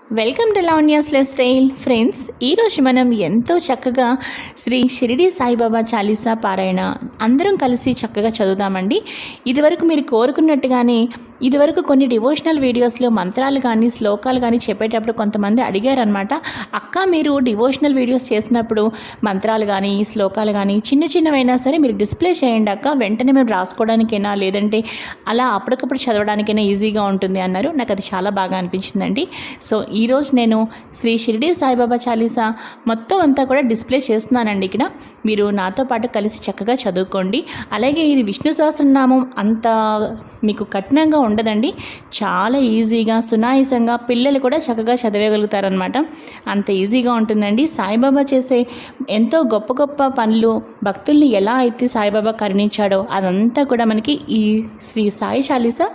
Welcome to Lavanya's life style. Friends, ఈరోజు మనం ఎంతో చక్కగా శ్రీ షిరిడి సాయిబాబా చాలీసా పారాయణ అందరం కలిసి చక్కగా చదువుదామండి. ఇదివరకు మీరు కోరుకున్నట్టుగానే ఇదివరకు కొన్ని డివోషనల్ వీడియోస్లో మంత్రాలు కానీ శ్లోకాలు కానీ చెప్పేటప్పుడు కొంతమంది అడిగారనమాట. అక్క, మీరు డివోషనల్ వీడియోస్ చేసినప్పుడు మంత్రాలు కానీ శ్లోకాలు కానీ చిన్నవైనా సరే మీరు డిస్ప్లే చేయండి అక్క, వెంటనే మేము రాసుకోవడానికైనా లేదంటే అలా అప్పటికప్పుడు చదవడానికైనా ఈజీగా ఉంటుంది అన్నారు. నాకు అది చాలా బాగా అనిపించిందండి. సో ఈరోజు నేను శ్రీ షిరిడి సాయిబాబా చాలీసా మొత్తం అంతా కూడా డిస్ప్లే చేస్తున్నానండి. ఇక్కడ మీరు నాతో పాటు కలిసి చక్కగా చదువుకోండి. అలాగే ఇది విష్ణు సహస్రనామం అంత మీకు కఠినంగా ఉండదండి, చాలా ఈజీగా సునాయాసంగా పిల్లలు కూడా చక్కగా చదవగలుగుతారనమాట. అంత ఈజీగా ఉంటుందండి. సాయిబాబా చేసే ఎంతో గొప్ప గొప్ప పనులు, భక్తుల్ని ఎలా అయితే సాయిబాబా కరుణించాడో అదంతా కూడా మనకి ఈ శ్రీ సాయి చాలీసా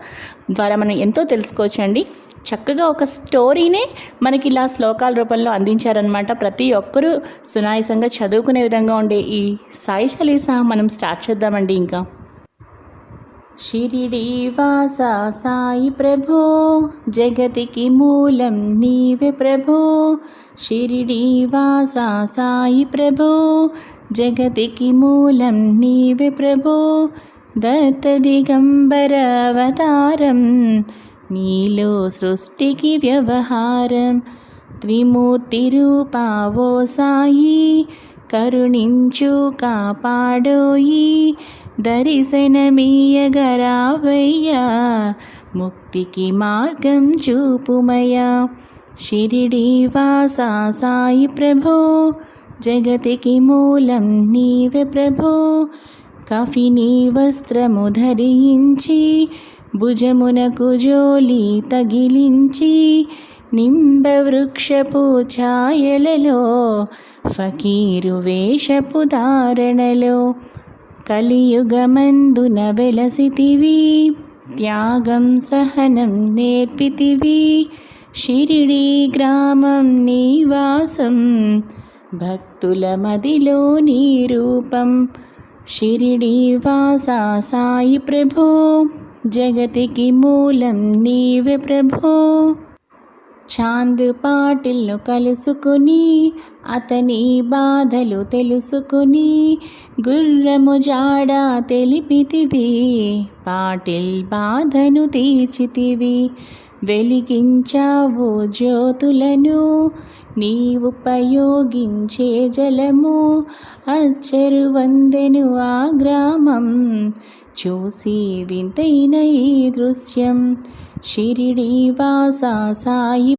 ద్వారా మనం ఎంతో తెలుసుకోవచ్చండి. చక్కగా ఒక స్టోరీనే మనకి ఇలా శ్లోకాల రూపంలో అందించారనమాట. ప్రతి ఒక్కరూ సునాయాసంగా చదువుకునే విధంగా ఉండే ఈ సాయి చాలీసా మనం స్టార్ట్ చేద్దామండి. ఇంకా షిరిడి వాస సాయి ప్రభో, జగతికి మూలం నీవే ప్రభో. షిరిడి వాస సాయి ప్రభో, జగతికి మూలం నీవే ప్రభో. దత్త దిగంబర అవతారం, నీలో సృష్టికి వ్యవహారం. త్రిమూర్తి రూపావో సాయి, కరుణించు కాపాడోయి. దర్శనమీయగరావయ్యా, ముక్తికి మార్గం చూపుమయ్యా. షిరిడి వాస సాయి ప్రభో, జగతికి మూలం నీవే ప్రభో. కఫిని వస్త్రము ధరించి, భుజమునకు జోలి తగిలించి, నింబ వృక్షపు ఛాయలలో, ఫకీరు వేషపు ధారణలో, కలియుగమందున వెలసితివి. త్యాగం సహనం నేర్పితివి. షిరిడి గ్రామం నివాసం, భక్తుల మదిలో నీ రూపం. షిరిడి వాస సాయి ప్రభో, జగతికి మూలం నీవే ప్రభో. చాంద్ పాటిల్ను కలుసుకుని, అతని బాధలు తెలుసుకుని, గుర్రము జాడ తెలిపితివి. పాటిల్ బాధను తీర్చితివి. వెలిగించావు జ్యోతులను, నీవుపయోగించే జలము. అచ్చరు వందెను ఆ గ్రామం, చూసి వింతైన ఈ దృశ్యం. షిరిడి వాస సాయి